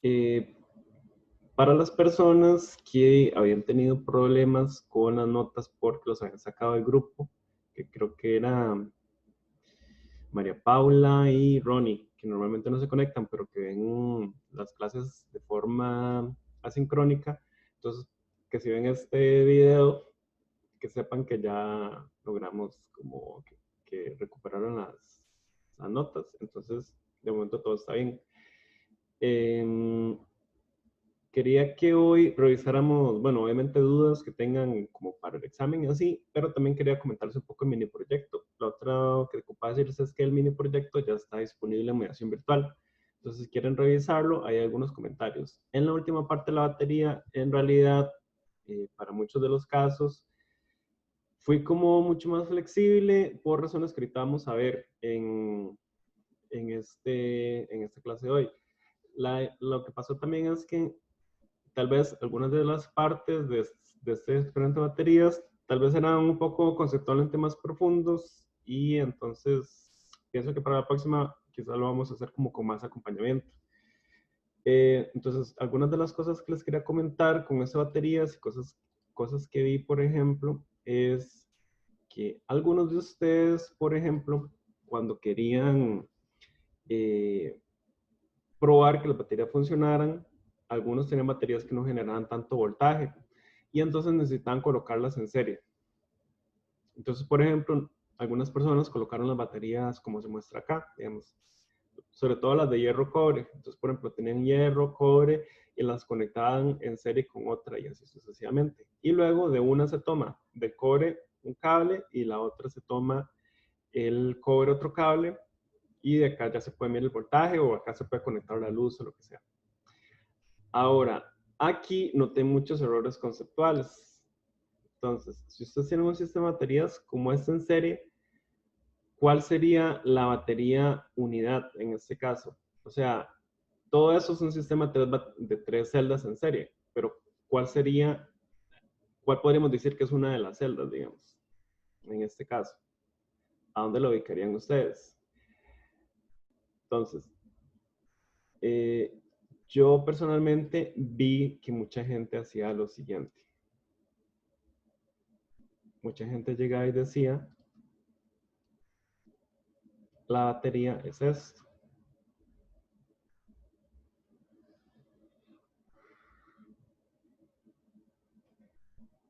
Eh, para las personas que habían tenido problemas con las notas porque los habían sacado del grupo, que creo que era María Paula y Ronnie, que normalmente no se conectan, pero que ven las clases de forma asincrónica. Entonces, que si ven este video, que sepan que ya logramos como que recuperaron las notas. Entonces, de momento todo está bien. Quería que hoy revisáramos, bueno, obviamente dudas que tengan como para el examen y así, pero también quería comentarles un poco el mini proyecto. Lo otro que ocupa decirles es que el mini proyecto ya está disponible en mediación virtual. Entonces, si quieren revisarlo, hay algunos comentarios. En la última parte de la batería, en realidad, para muchos de los casos, fui como mucho más flexible por razones que ahorita vamos a ver en esta clase de hoy. Lo que pasó también es que tal vez algunas de las partes de este experimento de baterías tal vez eran un poco conceptualmente más profundos y entonces pienso que para la próxima quizás lo vamos a hacer como con más acompañamiento. Entonces, algunas de las cosas que les quería comentar con estas baterías y cosas que vi, por ejemplo, es que algunos de ustedes, por ejemplo, cuando querían probar que las baterías funcionaran, algunos tenían baterías que no generaban tanto voltaje y entonces necesitaban colocarlas en serie. Entonces, por ejemplo, algunas personas colocaron las baterías como se muestra acá, digamos, sobre todo las de hierro-cobre. Entonces, por ejemplo, tenían hierro, cobre y las conectaban en serie con otra y así sucesivamente. Y luego de una se toma de cobre un cable y la otra se toma el cobre otro cable y de acá ya se puede medir el voltaje o acá se puede conectar la luz o lo que sea. Ahora, aquí noté muchos errores conceptuales. Entonces, si ustedes tienen un sistema de baterías como este en serie, ¿cuál sería la batería unidad en este caso? O sea, todo eso es un sistema de tres celdas en serie, pero ¿cuál podríamos decir que es una de las celdas, digamos, en este caso? ¿A dónde lo ubicarían ustedes? Entonces, yo personalmente vi que mucha gente hacía lo siguiente. Mucha gente llegaba y decía, la batería es esto.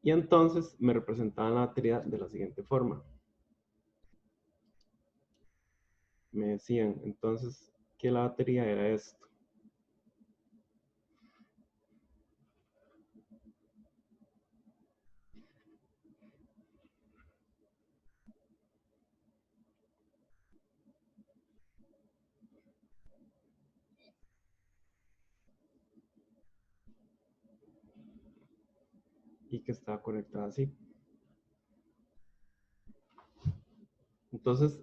Y entonces me representaban la batería de la siguiente forma. Me decían entonces que la batería era esto. Y que estaba conectada así. Entonces,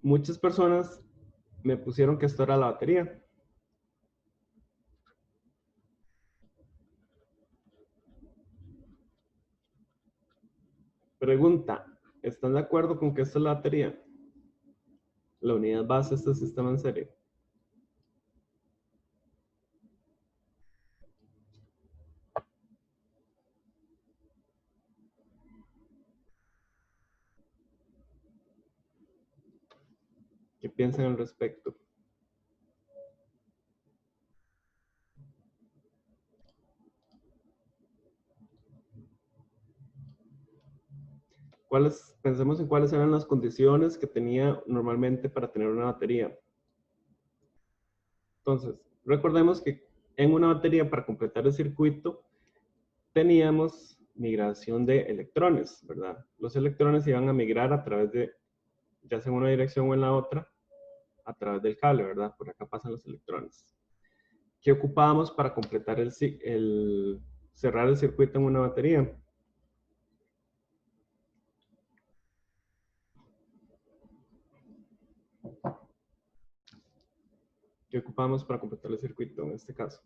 muchas personas me pusieron que esto era la batería. Pregunta, ¿están de acuerdo con que esto es la batería? La unidad base de este sistema en serie. ¿Qué piensan al respecto? Pensemos en cuáles eran las condiciones que tenía normalmente para tener una batería. Entonces, recordemos que en una batería, para completar el circuito, teníamos migración de electrones, ¿verdad? Los electrones iban a migrar a través de, ya sea en una dirección o en la otra, a través del cable, ¿verdad? Por acá pasan los electrones. ¿Qué ocupábamos para completar cerrar el circuito en una batería? ¿Qué ocupábamos para completar el circuito en este caso?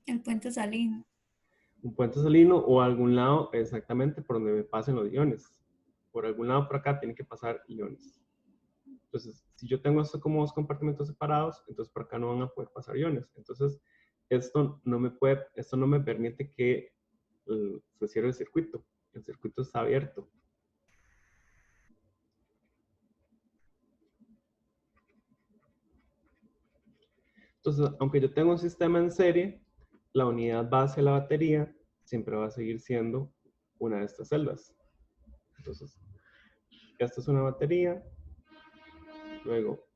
El puente salino. Un puente salino o algún lado exactamente por donde me pasen los iones. Por algún lado por acá tienen que pasar iones. Entonces, si yo tengo esto como dos compartimentos separados, entonces por acá no van a poder pasar iones. Entonces, esto no me permite que se cierre el circuito. El circuito está abierto. Entonces, aunque yo tenga un sistema en serie, la unidad base de la batería siempre va a seguir siendo una de estas celdas. Entonces, esta es una batería. Luego,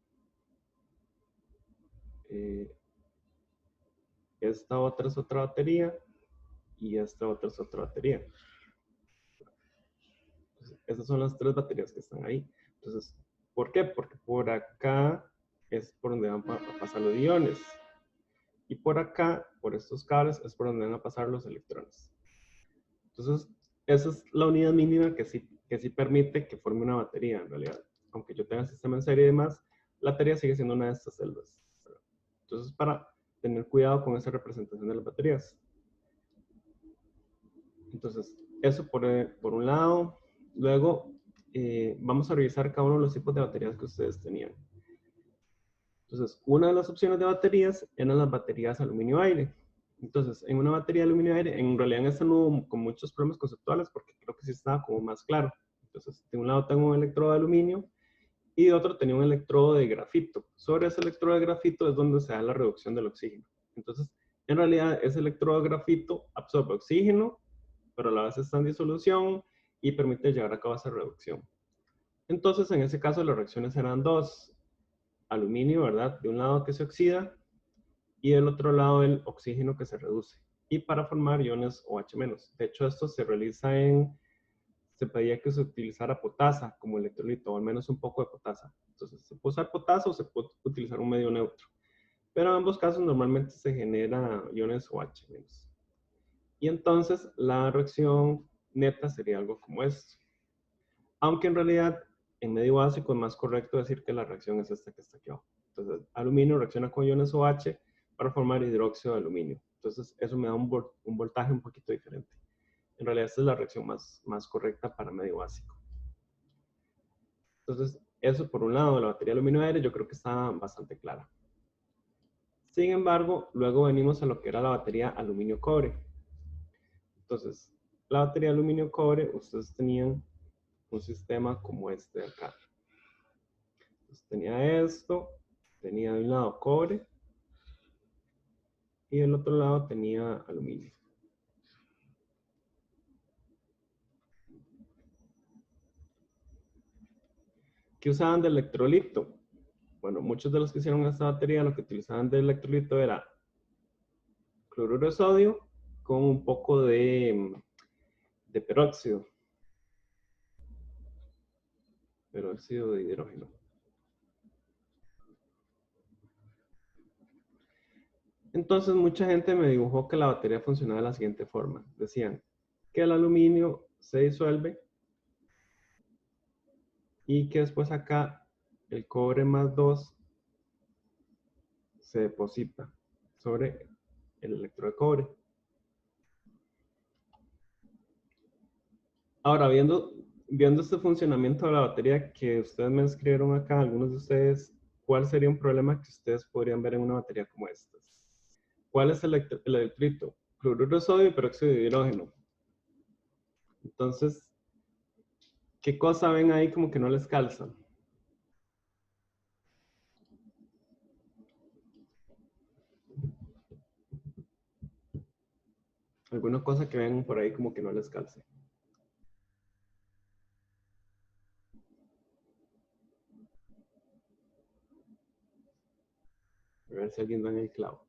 esta otra es otra batería. Y esta otra es otra batería. Entonces, esas son las tres baterías que están ahí. Entonces, ¿por qué? Porque por acá es por donde van a pasar los iones. Y por acá, por estos cables, es por donde van a pasar los electrones. Entonces, esa es la unidad mínima que sí permite que forme una batería, en realidad. Aunque yo tenga sistema en serie y demás, la batería sigue siendo una de estas celdas. Entonces, para tener cuidado con esa representación de las baterías. Entonces, eso por un lado. Luego, vamos a revisar cada uno de los tipos de baterías que ustedes tenían. Entonces, una de las opciones de baterías eran las baterías aluminio-aire. Entonces, en una batería aluminio-aire, en realidad en esta no hubo con muchos problemas conceptuales porque creo que sí estaba como más claro. Entonces, de un lado tengo un electrodo de aluminio y de otro tenía un electrodo de grafito. Sobre ese electrodo de grafito es donde se da la reducción del oxígeno. Entonces, en realidad, ese electrodo de grafito absorbe oxígeno, pero a la vez está en disolución y permite llevar a cabo esa reducción. Entonces, en ese caso, las reacciones eran dos. Aluminio, ¿verdad? De un lado que se oxida y del otro lado el oxígeno que se reduce. Y para formar iones OH-. De hecho, esto se realiza se pedía que se utilizara potasa como electrolito, o al menos un poco de potasa. Entonces, se puede usar potasa o se puede utilizar un medio neutro. Pero en ambos casos normalmente se genera iones OH-. Y entonces la reacción neta sería algo como esto. Aunque en realidad en medio básico es más correcto decir que la reacción es esta que está aquí abajo. Entonces, aluminio reacciona con iones OH para formar hidróxido de aluminio. Entonces, eso me da un voltaje un poquito diferente. En realidad, esta es la reacción más correcta para medio básico. Entonces, eso por un lado, la batería aluminio-aire, yo creo que está bastante clara. Sin embargo, luego venimos a lo que era la batería aluminio-cobre. Entonces, la batería aluminio-cobre, ustedes tenían un sistema como este de acá. Entonces, tenía esto, tenía de un lado cobre y del otro lado tenía aluminio. ¿Qué usaban de electrolito? Bueno, muchos de los que hicieron esta batería lo que utilizaban de electrolito era cloruro de sodio con un poco de peróxido de hidrógeno. Entonces mucha gente me dibujó que la batería funcionaba de la siguiente forma. Decían que el aluminio se disuelve y que después acá el cobre más 2 se deposita sobre el electrodo de cobre. Ahora, viendo este funcionamiento de la batería que ustedes me escribieron acá, algunos de ustedes, ¿cuál sería un problema que ustedes podrían ver en una batería como esta? ¿Cuál es el electrito? Cloruro de sodio y peróxido de hidrógeno. Entonces, ¿qué cosa ven ahí como que no les calza? Alguna cosa que ven por ahí como que no les calce. A ver si alguien da en el clavo.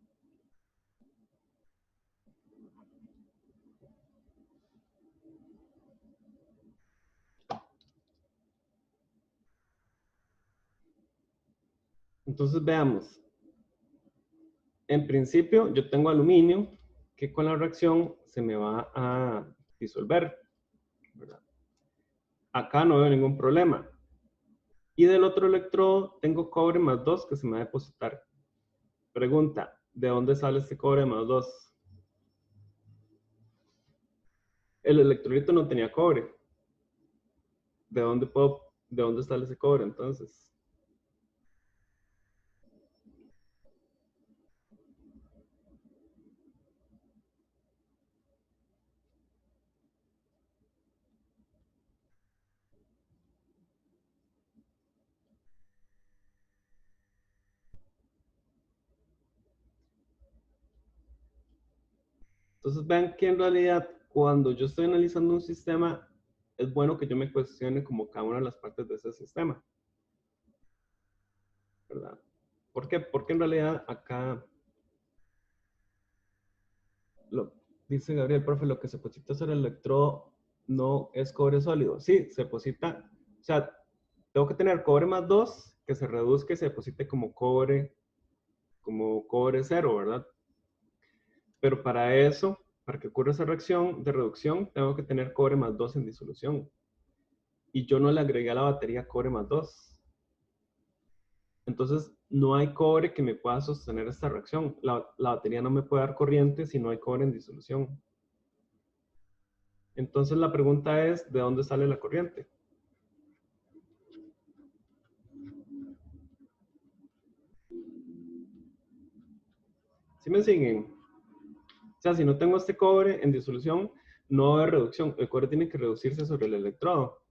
Entonces veamos. En principio yo tengo aluminio que con la reacción se me va a disolver, ¿verdad? Acá no veo ningún problema. Y del otro electrodo tengo cobre más 2 que se me va a depositar. Pregunta, ¿de dónde sale este cobre más 2? El electrolito no tenía cobre. ¿De dónde sale ese cobre entonces? Entonces vean que en realidad cuando yo estoy analizando un sistema, es bueno que yo me cuestione como cada una de las partes de ese sistema, ¿verdad? ¿Por qué? Porque en realidad acá, lo, dice Gabriel, profe, lo que se deposita sobre el electrodo no es cobre sólido. Sí, se deposita, o sea, tengo que tener cobre más 2 que se reduzca y se deposite como cobre cero, ¿verdad? Pero para eso, para que ocurra esa reacción de reducción, tengo que tener cobre más 2 en disolución. Y yo no le agregué a la batería cobre más 2. Entonces, no hay cobre que me pueda sostener esta reacción. La batería no me puede dar corriente si no hay cobre en disolución. Entonces, la pregunta es, ¿de dónde sale la corriente? ¿Sí me siguen? O sea, si no tengo este cobre en disolución, no va a haber reducción. El cobre tiene que reducirse sobre el electrodo.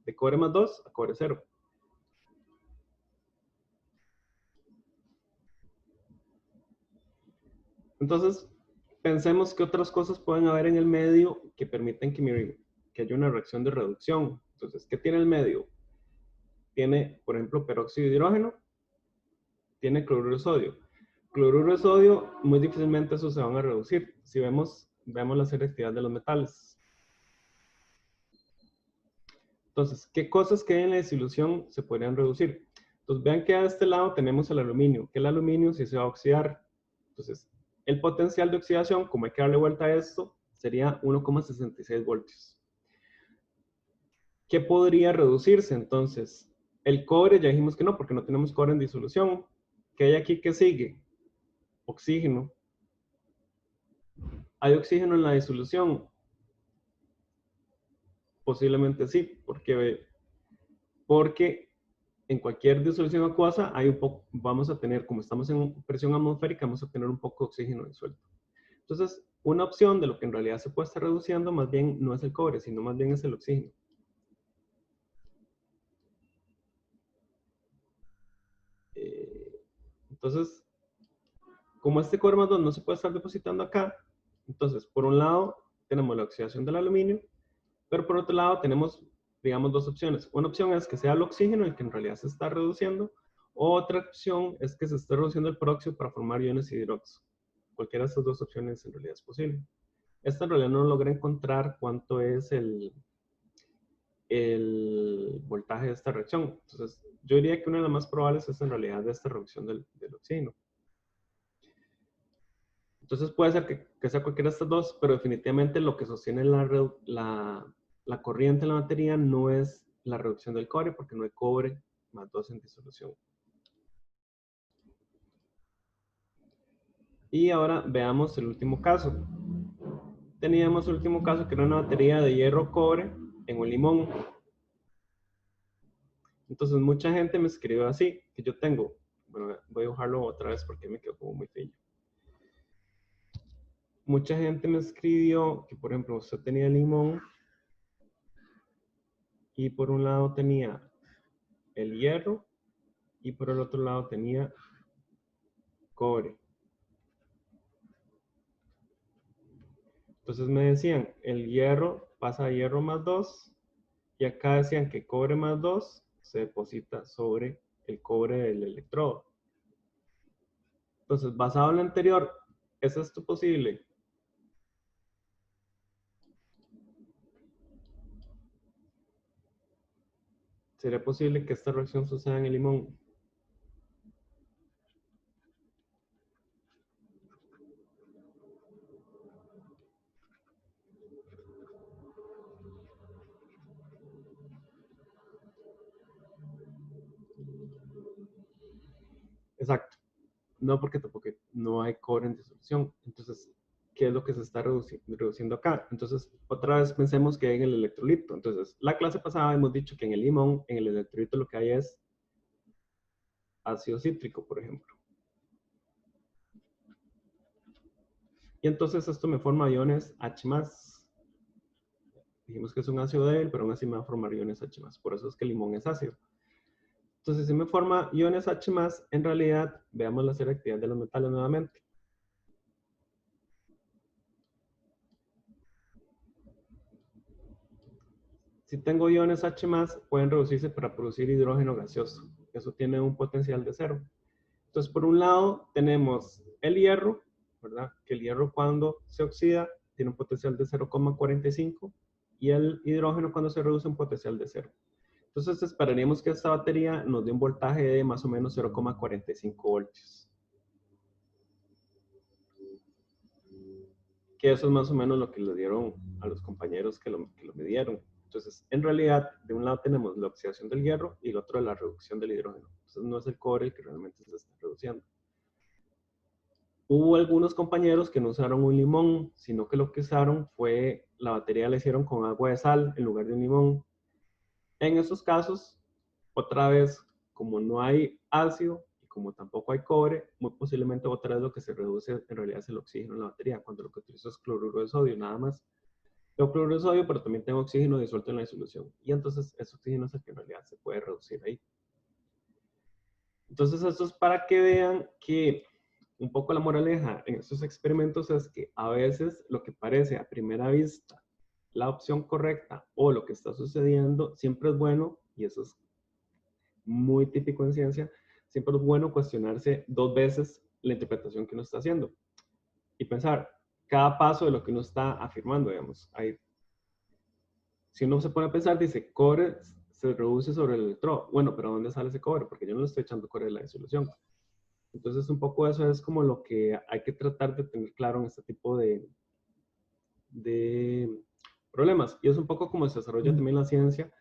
De cobre más 2 a cobre cero. Entonces, pensemos qué otras cosas pueden haber en el medio que permiten que haya una reacción de reducción. Entonces, ¿qué tiene el medio? Tiene, por ejemplo, peróxido de hidrógeno, tiene cloruro de sodio. Cloruro de sodio, muy difícilmente esos se van a reducir. Si vemos la selectividad de los metales. Entonces, ¿qué cosas que hay en la disolución se podrían reducir? Entonces, vean que a este lado tenemos el aluminio, que el aluminio sí se va a oxidar. Entonces, el potencial de oxidación, como hay que darle vuelta a esto, sería 1,66 voltios. ¿Qué podría reducirse entonces? El cobre, ya dijimos que no, porque no tenemos cobre en disolución. ¿Qué hay aquí que sigue? Oxígeno. ¿Hay oxígeno en la disolución? Posiblemente sí, porque en cualquier disolución acuosa hay un poco, vamos a tener, como estamos en presión atmosférica, vamos a tener un poco de oxígeno disuelto. Entonces, una opción de lo que en realidad se puede estar reduciendo, más bien no es el cobre, sino más bien es el oxígeno. Entonces, como este cobre más 2 no se puede estar depositando acá, entonces, por un lado, tenemos la oxidación del aluminio, pero por otro lado tenemos, digamos, dos opciones. Una opción es que sea el oxígeno el que en realidad se está reduciendo, otra opción es que se esté reduciendo el peróxido para formar iones hidroxi. Cualquiera de estas dos opciones en realidad es posible. Esta en realidad no logra encontrar cuánto es el voltaje de esta reacción. Entonces, yo diría que una de las más probables es en realidad de esta reducción del oxígeno. Entonces puede ser que sea cualquiera de estas dos, pero definitivamente lo que sostiene la corriente en la batería no es la reducción del cobre, porque no hay cobre más 2 en disolución. Y ahora veamos el último caso. Teníamos el último caso que era una batería de hierro-cobre en un limón. Entonces mucha gente me escribió así, que yo tengo, bueno, voy a dibujarlo otra vez porque me quedó como muy feo. Mucha gente me escribió que, por ejemplo, usted tenía limón y por un lado tenía el hierro y por el otro lado tenía cobre. Entonces me decían, el hierro pasa a hierro más 2 y acá decían que cobre más 2 se deposita sobre el cobre del electrodo. Entonces, basado en lo anterior, ¿es esto posible? ¿Sería posible que esta reacción suceda en el limón? Exacto. No, porque tampoco no hay cobre en disolución. Entonces, ¿qué es lo que se está reduciendo acá? Entonces, otra vez pensemos que en el electrolito. Entonces, la clase pasada hemos dicho que en el limón, en el electrolito lo que hay es ácido cítrico, por ejemplo. Y entonces esto me forma iones H+. Dijimos que es un ácido débil, pero aún así me va a formar iones H+. Por eso es que el limón es ácido. Entonces, si me forma iones H+, en realidad, veamos la selectividad de los metales nuevamente. Si tengo iones H+, pueden reducirse para producir hidrógeno gaseoso. Eso tiene un potencial de 0. Entonces, por un lado, tenemos el hierro, ¿verdad? Que el hierro cuando se oxida tiene un potencial de 0,45 y el hidrógeno cuando se reduce un potencial de 0. Entonces, esperaríamos que esta batería nos dé un voltaje de más o menos 0,45 voltios. Que eso es más o menos lo que le dieron a los compañeros que lo midieron. Entonces, en realidad, de un lado tenemos la oxidación del hierro y el otro la reducción del hidrógeno. Entonces, no es el cobre el que realmente se está reduciendo. Hubo algunos compañeros que no usaron un limón, sino que lo que usaron fue, la batería la hicieron con agua de sal en lugar de un limón. En esos casos, otra vez, como no hay ácido y como tampoco hay cobre, muy posiblemente otra vez lo que se reduce en realidad es el oxígeno en la batería, cuando lo que utilizo es cloruro de sodio, nada más. Tengo cloruro de sodio, pero también tengo oxígeno disuelto en la disolución. Y entonces ese oxígeno es el que en realidad se puede reducir ahí. Entonces esto es para que vean que un poco la moraleja en estos experimentos es que a veces lo que parece a primera vista la opción correcta o lo que está sucediendo siempre es bueno, y eso es muy típico en ciencia, siempre es bueno cuestionarse 2 veces la interpretación que uno está haciendo y pensar cada paso de lo que uno está afirmando, digamos. Si uno se pone a pensar, dice, cobre se reduce sobre el electrodo. Bueno, pero ¿dónde sale ese cobre? Porque yo no le estoy echando cobre de la disolución. Entonces, un poco eso es como lo que hay que tratar de tener claro en este tipo de problemas. Y es un poco como se desarrolla también la ciencia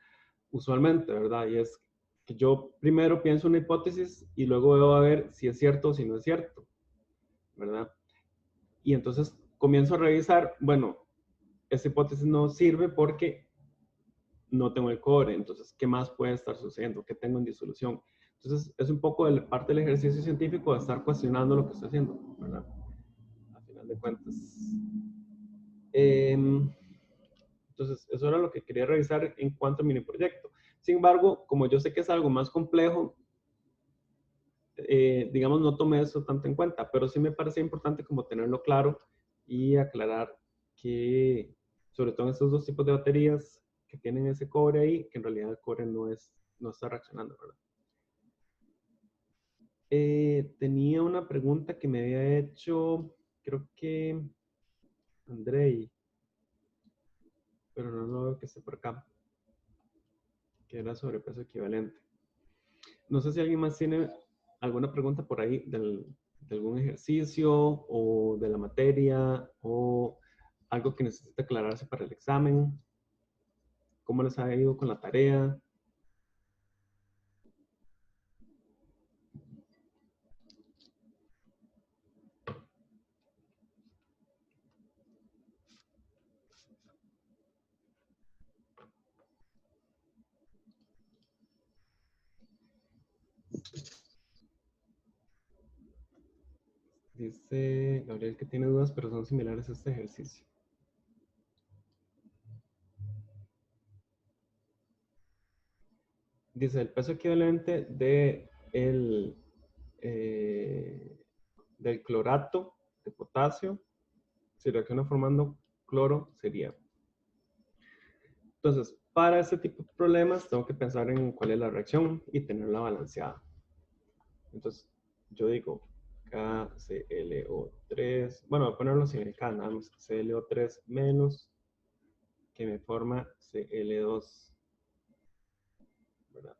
usualmente, ¿verdad? Y es que yo primero pienso una hipótesis y luego veo a ver si es cierto o si no es cierto, ¿verdad? Y entonces comienzo a revisar, bueno, esta hipótesis no sirve porque no tengo el cobre, entonces, ¿qué más puede estar sucediendo? ¿Qué tengo en disolución? Entonces, es un poco de parte del ejercicio científico de estar cuestionando lo que estoy haciendo, ¿verdad? A final de cuentas. Entonces, eso era lo que quería revisar en cuanto a mini proyecto. Sin embargo, como yo sé que es algo más complejo, digamos, no tomé eso tanto en cuenta, pero sí me parece importante como tenerlo claro y aclarar que, sobre todo en estos dos tipos de baterías que tienen ese cobre ahí, que en realidad el cobre no está reaccionando, ¿verdad? Tenía una pregunta que me había hecho, creo que Andrei, pero no lo veo que esté por acá, que era sobre peso equivalente. No sé si alguien más tiene alguna pregunta por ahí de algún ejercicio o de la materia o algo que necesite aclararse para el examen. ¿Cómo les ha ido con la tarea? Dice Gabriel que tiene dudas, pero son similares a este ejercicio. Dice, el peso equivalente del clorato de potasio, si reacciona formando cloro, sería. Entonces, para este tipo de problemas, tengo que pensar en cuál es la reacción y tenerla balanceada. Entonces, yo digo KClO3, bueno, voy a ponerlo sin el K, nada más, ClO3 menos, que me forma Cl2, ¿verdad?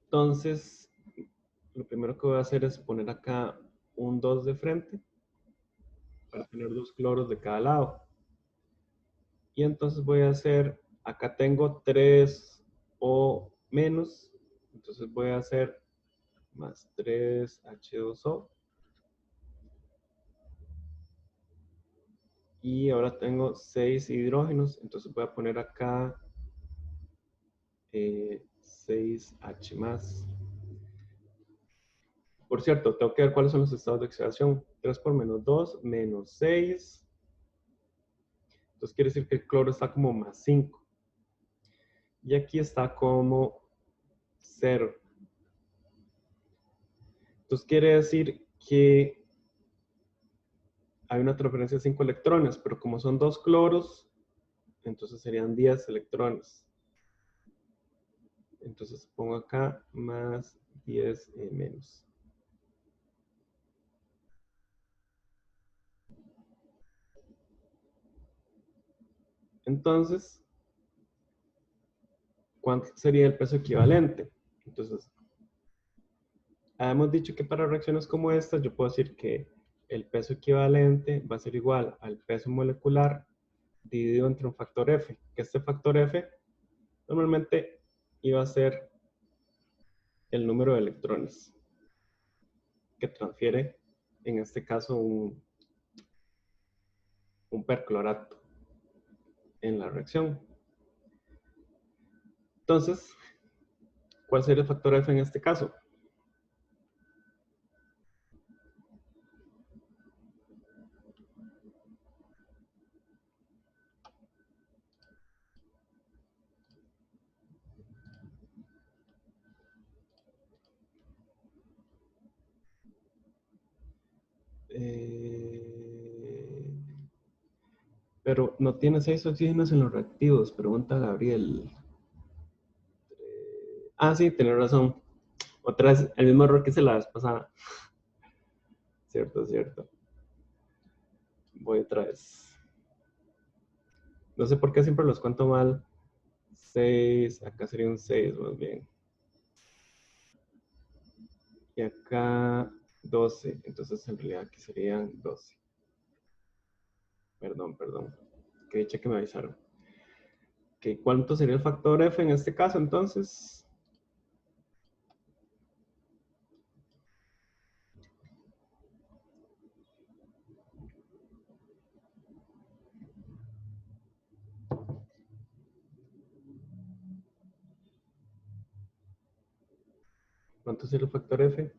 Entonces, lo primero que voy a hacer es poner acá un 2 de frente, para tener 2 cloros de cada lado. Y entonces voy a hacer, acá tengo 3 O menos, entonces voy a hacer más 3H2O. Y ahora tengo 6 hidrógenos, entonces voy a poner acá 6H más. Por cierto, tengo que ver cuáles son los estados de oxidación. 3 por menos 2, menos 6. Entonces quiere decir que el cloro está como más 5. Y aquí está como 0. Entonces quiere decir que hay una transferencia de 5 electrones, pero como son 2 cloros, entonces serían 10 electrones. Entonces pongo acá más 10 menos. Entonces, ¿cuánto sería el peso equivalente? Entonces, hemos dicho que para reacciones como esta, yo puedo decir que el peso equivalente va a ser igual al peso molecular dividido entre un factor F, que este factor F normalmente iba a ser el número de electrones que transfiere, en este caso, un perclorato en la reacción. Entonces, ¿cuál sería el factor F en este caso? Pero no tiene 6 oxígenos en los reactivos, pregunta Gabriel. Sí, tenés razón. Otra vez, el mismo error que hice la vez pasada. Cierto, cierto. Voy otra vez. No sé por qué siempre los cuento mal. 6, acá sería un 6 más bien. Y acá 12, entonces en realidad aquí serían 12. Perdón. Que dicha que me avisaron. ¿Cuánto sería el factor F en este caso entonces? ¿Cuánto sería el factor F?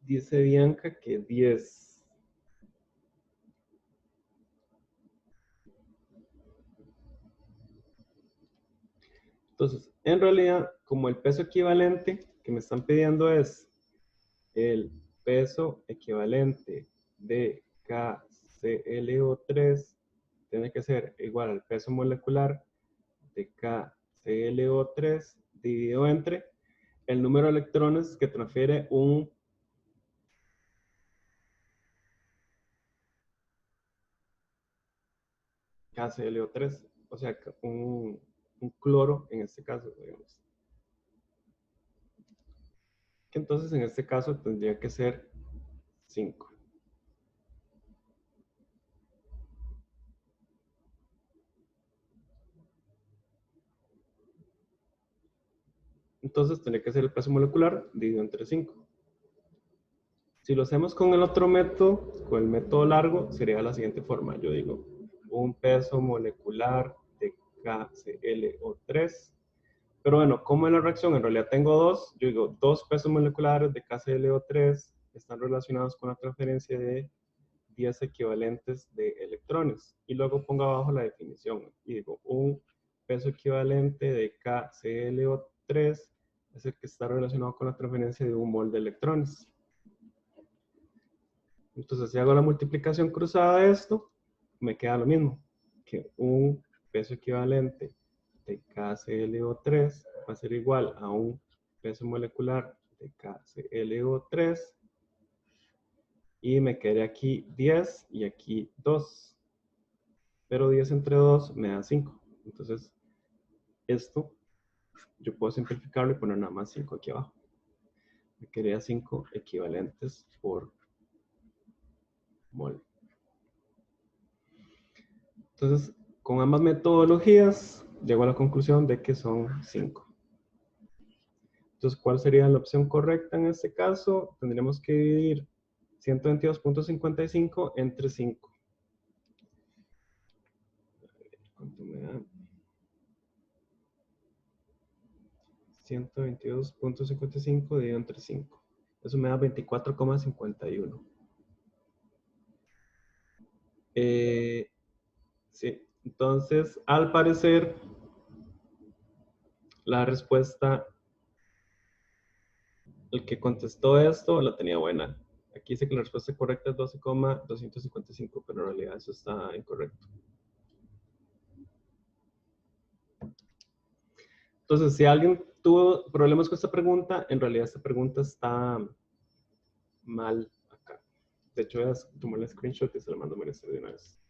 Dice Bianca que 10. Entonces, en realidad, como el peso equivalente que me están pidiendo es el peso equivalente de KClO3, tiene que ser igual al peso molecular de KClO3 dividido entre el número de electrones que transfiere un KClO3, o sea, un cloro en este caso, digamos. Que entonces en este caso tendría que ser 5. Entonces tendría que ser el peso molecular dividido entre 5. Si lo hacemos con el otro método, con el método largo, sería de la siguiente forma. Yo digo, un peso molecular de KClO3. Pero bueno, como en la reacción en realidad tengo dos, yo digo, dos pesos moleculares de KClO3 están relacionados con la transferencia de 10 equivalentes de electrones. Y luego pongo abajo la definición. Y digo, un peso equivalente de KClO3 es el que está relacionado con la transferencia de un mol de electrones. Entonces, si hago la multiplicación cruzada de esto, me queda lo mismo, que un peso equivalente de KClO3 va a ser igual a un peso molecular de KClO3 y me quedé aquí 10 y aquí 2. Pero 10 entre 2 me da 5. Entonces, esto yo puedo simplificarlo y poner nada más 5 aquí abajo. Me quedaría 5 equivalentes por mol. Entonces, con ambas metodologías, llego a la conclusión de que son 5. Entonces, ¿cuál sería la opción correcta en este caso? Tendríamos que dividir 122.55 entre 5. ¿Cuánto me da? 122.55 dividido entre 5. Eso me da 24,51. Sí, entonces, al parecer, la respuesta, el que contestó esto la tenía buena. Aquí dice que la respuesta correcta es 12,255, pero en realidad eso está incorrecto. Entonces, si alguien tuvo problemas con esta pregunta, en realidad esta pregunta está mal acá. De hecho, voy a tomar el screenshot y se lo mando a María de una vez.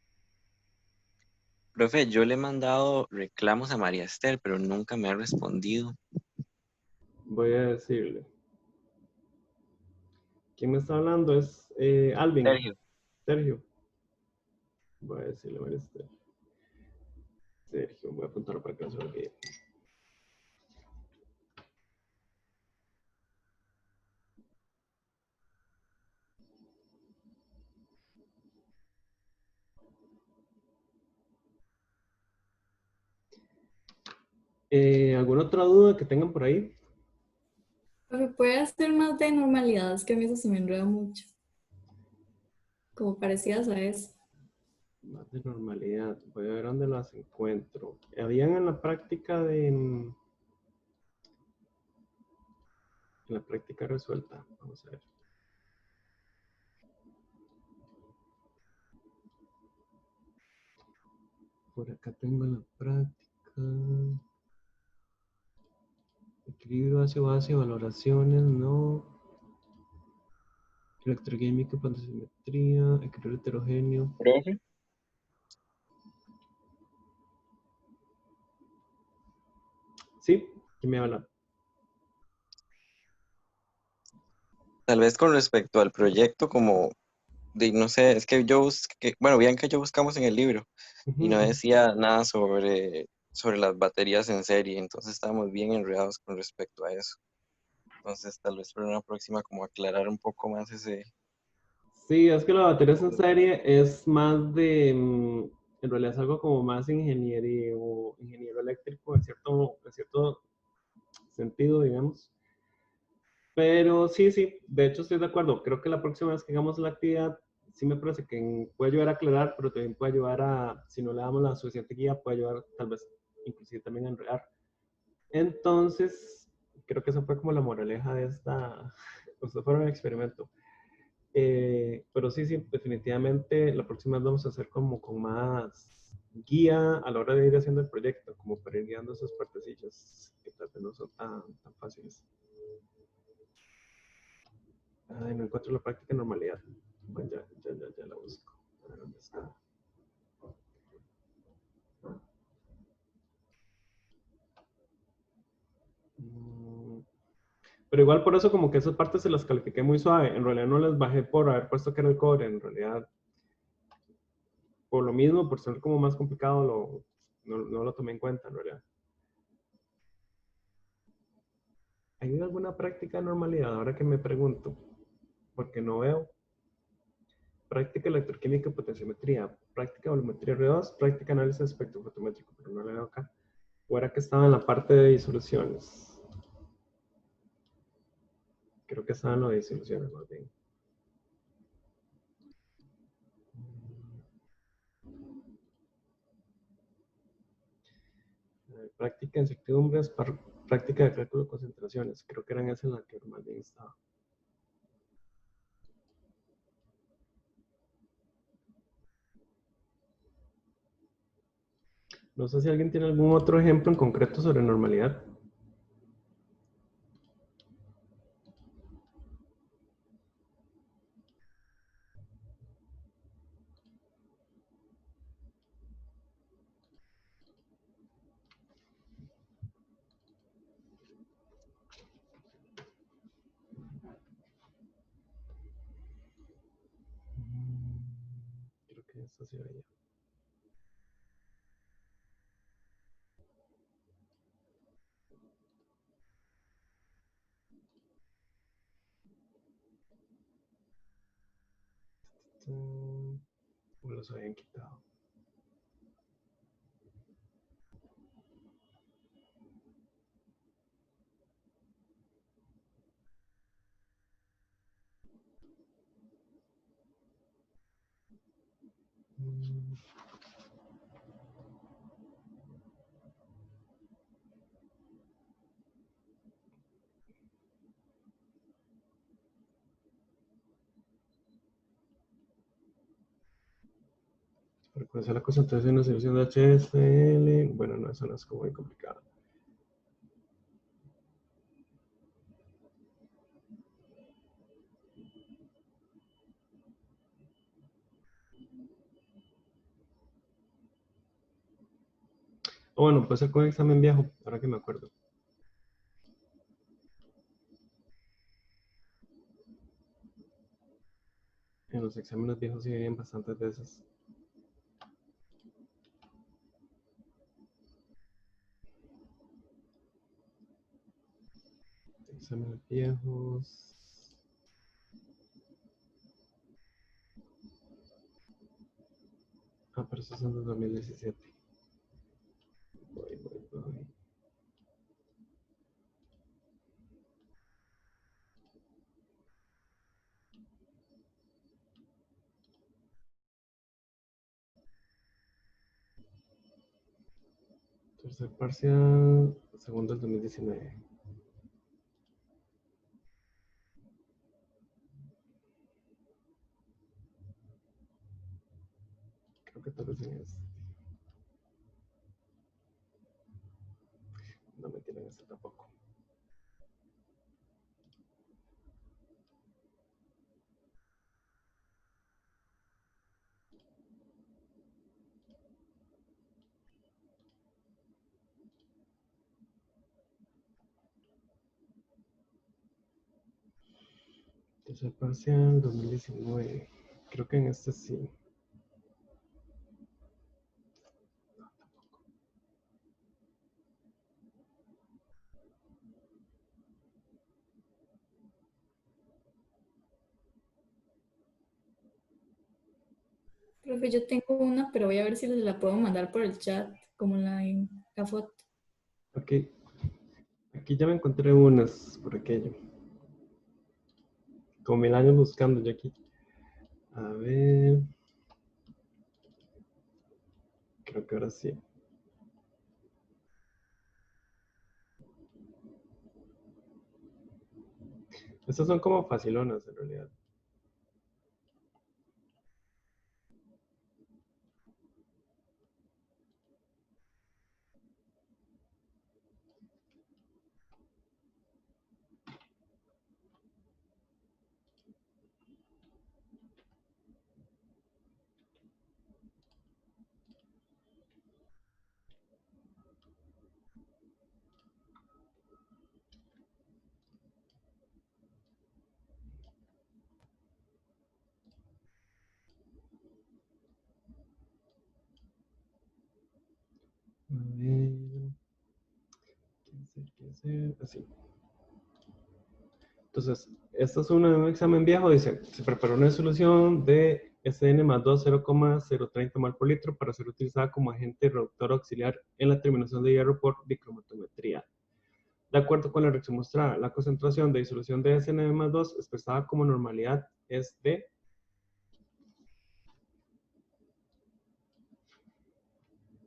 Profe, yo le he mandado reclamos a María Esther, pero nunca me ha respondido. Voy a decirle. ¿Quién me está hablando? Es Alvin. Sergio. Sergio. Voy a decirle a María Esther. Sergio, voy a apuntarlo para que no se me olvide. ¿Alguna otra duda que tengan por ahí? Profe, puede hacer más de normalidades, que a mí eso se me enreda mucho. Como parecidas a eso. Más de normalidad. Voy a ver dónde las encuentro. Habían en la práctica en la práctica resuelta. Vamos a ver. Por acá tengo la práctica. Equilibrio base, valoraciones, no. Electroquímica, potenciometría, equilibrio heterogéneo. Profe, Sí, ¿quién me habla? tal vez con respecto al proyecto, como, no sé, es que yo busqué, bueno, bien que yo buscamos en el libro y no decía nada sobre las baterías en serie, entonces estábamos bien enredados con respecto a eso. Entonces, tal vez para una próxima, como aclarar un poco más ese. Sí, es que la batería en serie es más de, en realidad es algo como más ingeniería o ingeniero eléctrico en cierto sentido, digamos. Pero sí, sí, de hecho estoy de acuerdo. Creo que la próxima vez que hagamos la actividad, sí me parece que puede ayudar a aclarar, pero también puede ayudar a, si no le damos la suficiente guía, puede ayudar tal vez inclusive también a enredar. Entonces, creo que esa fue como la moraleja de esta, esto fue un experimento. Pero sí, sí, definitivamente la próxima vez vamos a hacer como con más guía a la hora de ir haciendo el proyecto, como para ir guiando esas partecillas que tal vez no son tan fáciles. Ay, no encuentro la práctica de normalidad. Bueno, ya la busco. A ver dónde está. Pero igual por eso como que esas partes se las califiqué muy suave. En realidad no les bajé por haber puesto que era el cobre. En realidad, por lo mismo, por ser como más complicado, no lo tomé en cuenta en realidad. ¿Hay alguna práctica de normalidad? Ahora que me pregunto, porque no veo. Práctica electroquímica y potenciometría, práctica volumetría R2, práctica análisis espectrofotométrico, pero no la veo acá. O era que estaba en la parte de disoluciones. Creo que estaba en lo de disoluciones más bien. Práctica de incertidumbres, práctica de cálculo de concentraciones. Creo que eran esas en las que más bien estaba. No sé si alguien tiene algún otro ejemplo en concreto sobre normalidad. Creo que eso se veía. O los habían quitado. Para conocer la concentración de una solución de HCl. Bueno, no, eso no es como muy complicado. O bueno, puede ser con examen viejo, ahora que me acuerdo. En los exámenes viejos sí vienen bastantes veces. Exámenes viejos. Ah, pero esos son de 2017. Voy. Tercer parcial, segundo del 2019. Creo que tal vez en este. No me tienen este tampoco. Tercer parcial, 2019. Creo que en este sí. Profe, yo tengo una, pero voy a ver si les la puedo mandar por el chat, como la foto. Ok. Aquí ya me encontré unas por aquello. Como 1000 años buscando yo aquí. A ver. Creo que ahora sí. Estas son como facilonas en realidad. A ver. ¿Qué hacer? Así. Entonces, esto es un examen viejo. Dice, se preparó una solución de SN más 2, 0,030 mol por litro para ser utilizada como agente reductor auxiliar en la terminación de hierro por dicromatometría. De acuerdo con la reacción mostrada, la concentración de disolución de SN más 2 expresada como normalidad es de...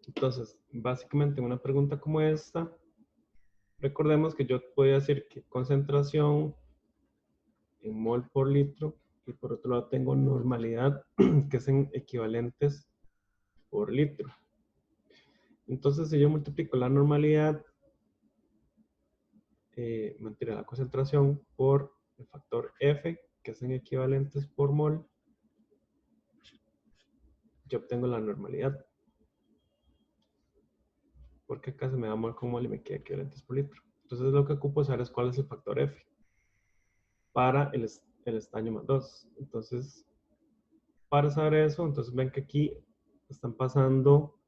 Entonces, básicamente una pregunta como esta, recordemos que yo podía decir que concentración en mol por litro y por otro lado tengo normalidad que es en equivalentes por litro. Entonces, si yo multiplico la normalidad, mentira, la concentración por el factor F, que es en equivalentes por mol, yo obtengo la normalidad. Porque acá se me da mol con mol y me queda equivalentes por litro. Entonces, lo que ocupo saber es cuál es el factor F para el estaño más 2. Entonces, para saber eso, entonces ven que aquí están pasando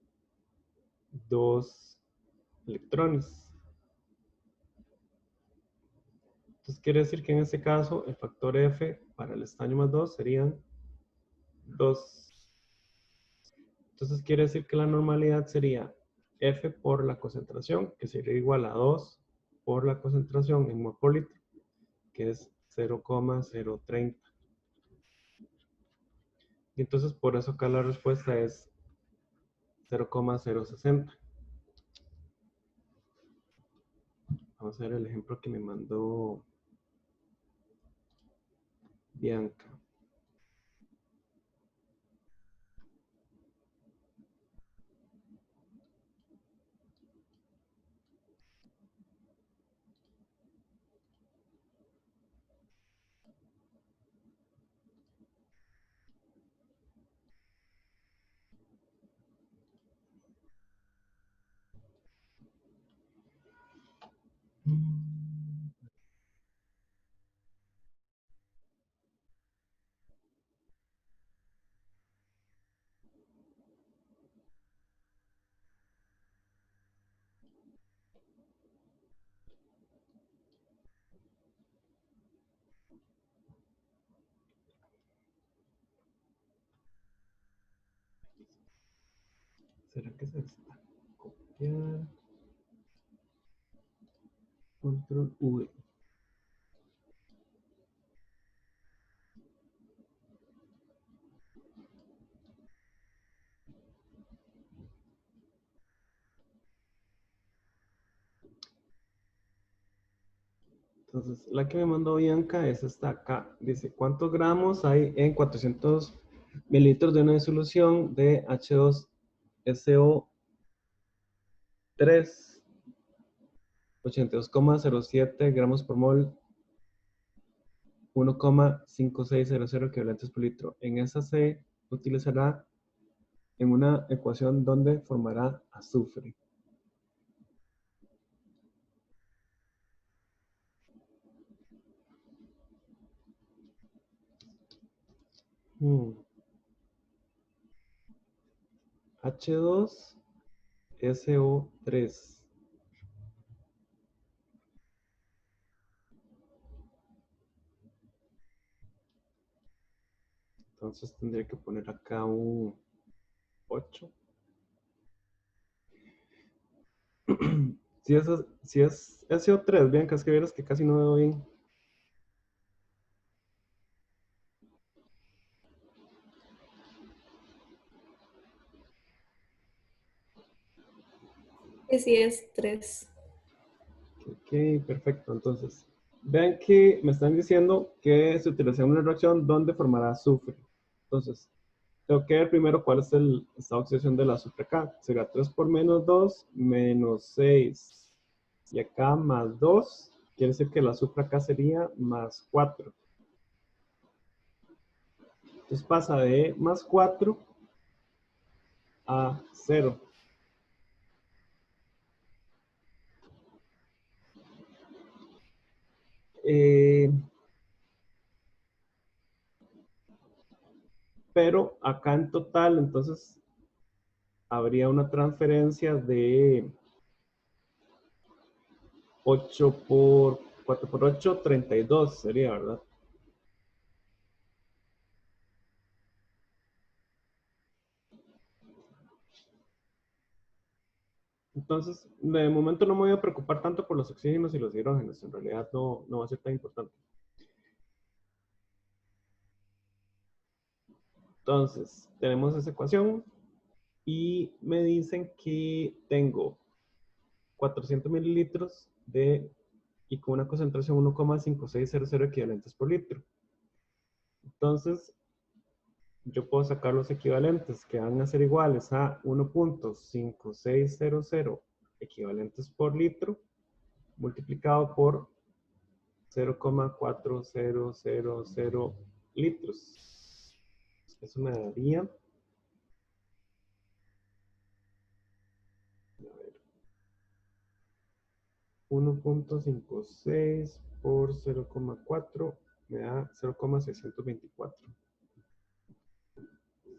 2 electrones. Entonces quiere decir que en este caso el factor F para el estaño más 2 serían 2. Entonces quiere decir que la normalidad sería F por la concentración, que sería igual a 2 por la concentración en mol por litro, que es 0,030. Y entonces por eso acá la respuesta es 0,060. Vamos a ver el ejemplo que me mandó Bianca. ¿Será que es esta? Copiar. Control V. Entonces, la que me mandó Bianca es esta acá. Dice, ¿cuántos gramos hay en 400 mililitros de una disolución de H2SO3? 82,07 gramos por mol, 1,5600 equivalentes por litro. En esa se utilizará en una ecuación donde formará azufre. H2SO3. Entonces tendría que poner acá un 8. Si es SO3, vean que es que vieras que casi no veo bien. Que sí es 3. Ok, perfecto. Entonces, vean que me están diciendo que se utiliza una reacción donde formará azufre. Entonces, tengo que ver primero cuál es el estado de oxidación del azufre acá. Será 3 por menos 2, menos 6. Y acá más 2, quiere decir que el azufre acá sería más 4. Entonces pasa de más 4 a 0. Pero acá en total, entonces, habría una transferencia de 8 por 4 por 8, 32 sería, ¿verdad? Entonces, de momento no me voy a preocupar tanto por los oxígenos y los hidrógenos. En realidad no va a ser tan importante. Entonces, tenemos esa ecuación y me dicen que tengo 400 mililitros y con una concentración 1,5600 equivalentes por litro. Entonces, yo puedo sacar los equivalentes que van a ser iguales a 1,5600 equivalentes por litro multiplicado por 0,4000 litros. Eso me daría 1,56 por 0,4 me da 0,624.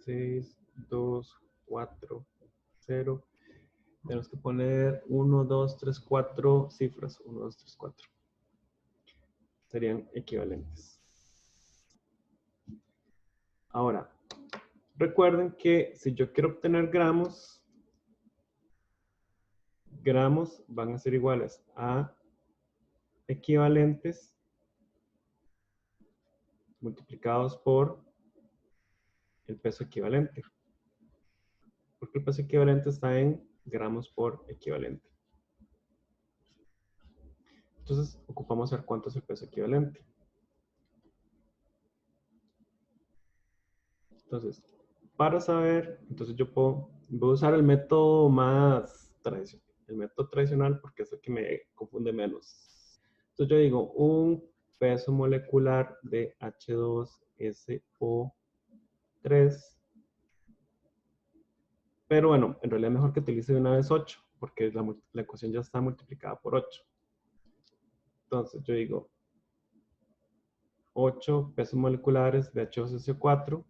6, 2, 4, 0. Tenemos que poner 1, 2, 3, 4 cifras. 1, 2, 3, 4. Serían equivalentes. Ahora, recuerden que si yo quiero obtener gramos van a ser iguales a equivalentes multiplicados por el peso equivalente. Porque el peso equivalente está en gramos por equivalente. Entonces, ocupamos saber cuánto es el peso equivalente. Entonces, para saber, entonces voy a usar el método más tradicional. El método tradicional porque es el que me confunde menos. Entonces yo digo, un peso molecular de H2SO3. Pero bueno, en realidad es mejor que utilice de una vez 8, porque la ecuación ya está multiplicada por 8. Entonces yo digo, 8 pesos moleculares de H2SO4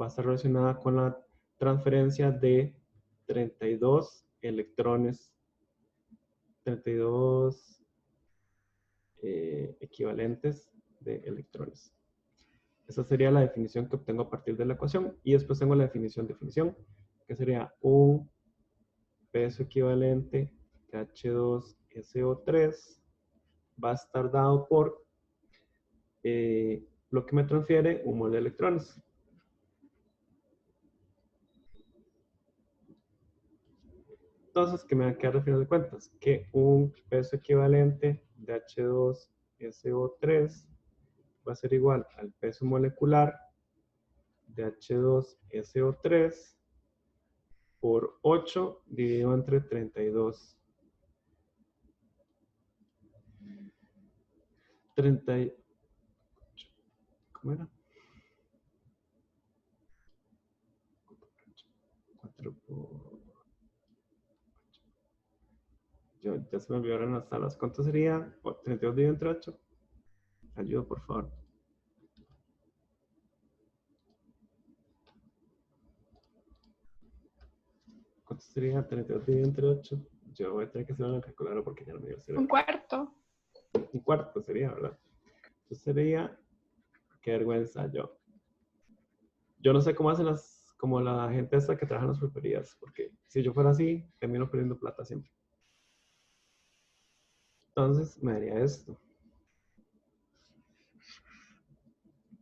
va a estar relacionada con la transferencia de 32 electrones, 32 equivalentes de electrones. Esa sería la definición que obtengo a partir de la ecuación. Y después tengo la definición, que sería un peso equivalente de H2SO3 va a estar dado por lo que me transfiere un mol de electrones. Entonces, ¿qué me va a quedar al final de cuentas? Que un peso equivalente de H2SO3 va a ser igual al peso molecular de H2SO3 por 8 dividido entre 32. 30, ¿cómo era? 4 por... Ya se me olvidaron las tablas. ¿Cuánto sería? 32 dividido entre 8. Ayuda, por favor. ¿Cuánto sería 32 dividido entre 8? Yo voy a tener que hacer una calculadora porque ya no me dio el cerebro. Un cuarto. Un cuarto sería, ¿verdad? Entonces sería, qué vergüenza yo. Yo no sé cómo hacen como la gente esta que trabaja en las pulperías, porque si yo fuera así, termino perdiendo plata siempre. Entonces me daría esto.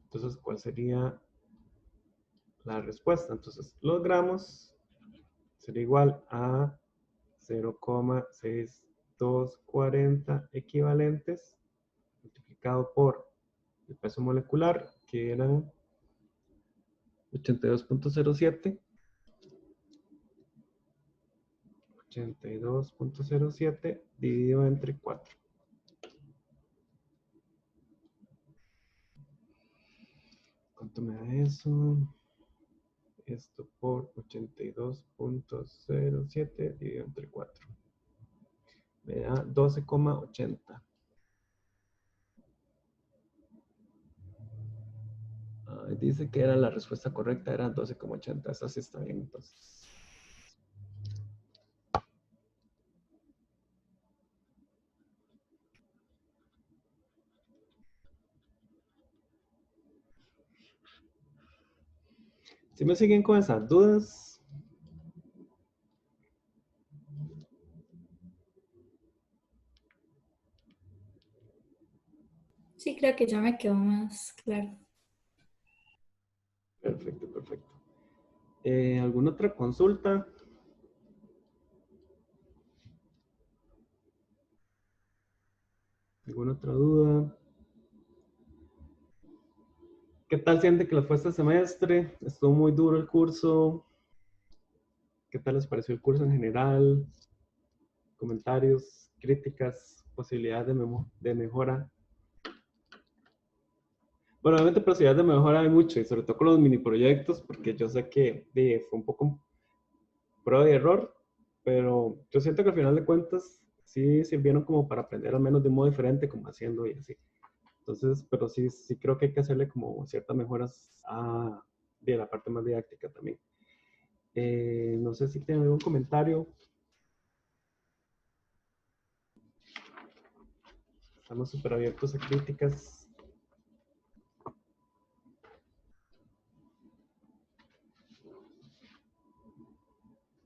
Entonces, ¿cuál sería la respuesta? Entonces, los gramos sería igual a 0,6240 equivalentes multiplicado por el peso molecular, que eran 82.07. 82.07 dividido entre 4. ¿Cuánto me da eso? Esto por 82.07 dividido entre 4. Me da 12,80. Dice que era la respuesta correcta, era 12,80. Esa sí está bien, entonces. Si me siguen con esas dudas. Sí, creo que ya me quedó más claro. Perfecto, perfecto. ¿Alguna otra consulta? ¿Alguna otra duda? ¿Qué tal siente que les fue este semestre? ¿Estuvo muy duro el curso? ¿Qué tal les pareció el curso en general? Comentarios, críticas, posibilidades de mejora. Bueno, obviamente posibilidades de mejora hay mucho, y sobre todo con los mini proyectos, porque yo sé que fue un poco prueba y error, pero yo siento que al final de cuentas sí sirvieron como para aprender al menos de un modo diferente, como haciendo y así. Entonces, pero sí creo que hay que hacerle como ciertas mejoras de la parte más didáctica también. No sé si tienen algún comentario. Estamos súper abiertos a críticas.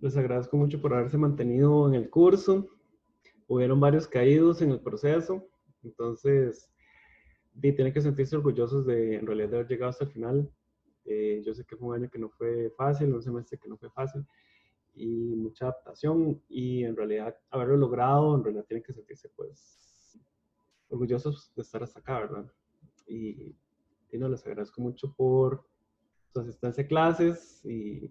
Les agradezco mucho por haberse mantenido en el curso. Hubieron varios caídos en el proceso. Entonces, tienen que sentirse orgullosos de en realidad de haber llegado hasta el final. Yo sé que fue un año que no fue fácil, un semestre que no fue fácil y mucha adaptación, y en realidad haberlo logrado, en realidad tienen que sentirse pues orgullosos de estar hasta acá, ¿verdad? Y no, les agradezco mucho por su asistencia a clases y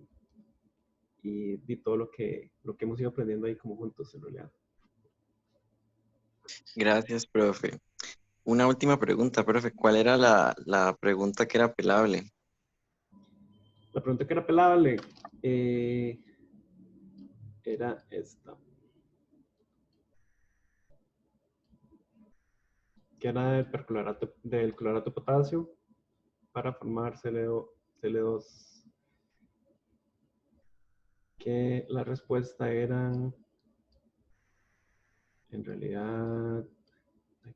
todo lo que hemos ido aprendiendo ahí como juntos en realidad. Gracias, profe. Una última pregunta, profe. ¿Cuál era la pregunta que era apelable? La pregunta que era pelable era esta, que era del clorato de potasio para formar Cl2, que la respuesta era, en realidad,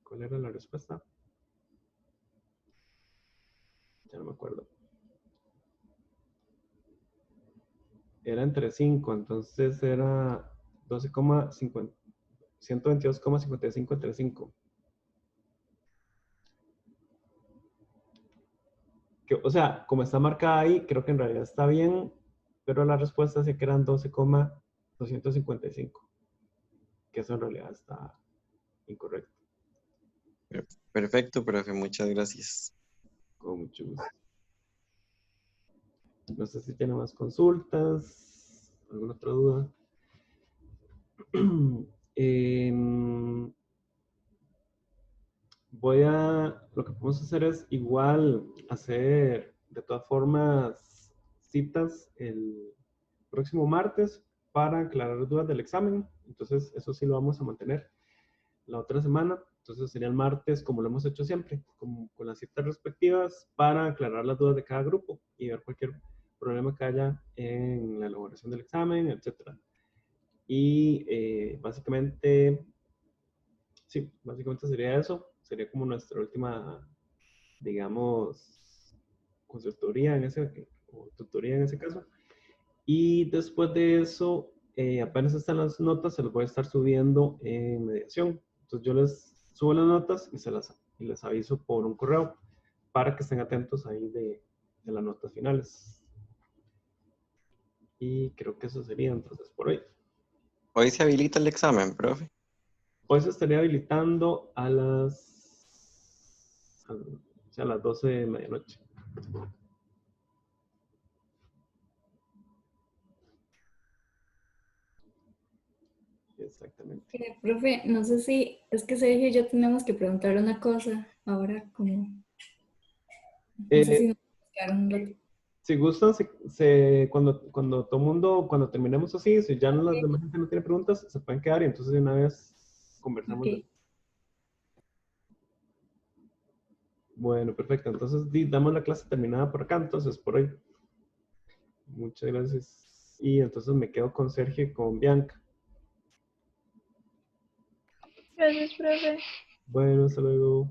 ¿cuál era la respuesta? Ya no me acuerdo. Era entre 5, entonces era 12,50, 122,55 entre 5. O sea, como está marcada ahí, creo que en realidad está bien, pero la respuesta sí que eran 12,255, que eso en realidad está incorrecto. Perfecto, profe. Muchas gracias. Con mucho gusto. No sé si tiene más consultas, alguna otra duda. Lo que podemos hacer es igual hacer de todas formas citas el próximo martes para aclarar dudas del examen. Entonces, eso sí lo vamos a mantener la otra semana. Entonces, sería el martes, como lo hemos hecho siempre, con las citas respectivas para aclarar las dudas de cada grupo y ver cualquier problema que haya en la elaboración del examen, etc. Y básicamente, sí, básicamente sería eso. Sería como nuestra última, digamos, consultoría o tutoría en ese caso. Y después de eso, apenas están las notas, se las voy a estar subiendo en mediación. Entonces yo les subo las notas y les aviso por un correo para que estén atentos ahí de las notas finales. Y creo que eso sería entonces por hoy. Hoy se habilita el examen, profe. Hoy se estaría habilitando o sea, a las 12 de medianoche. Exactamente. Profe, no sé si es que Sergio y yo tenemos que preguntar una cosa ahora, como no sé si Eh, nos quedaron un rato. si gustan, cuando todo mundo, cuando terminemos así, si ya no, las demás gente no tiene preguntas, se pueden quedar y entonces de una vez conversamos. Ok. Bueno, perfecto. Entonces damos la clase terminada por acá, entonces por hoy. Muchas gracias. Y entonces me quedo con Sergio y con Bianca. Gracias, profe. Bueno, hasta luego.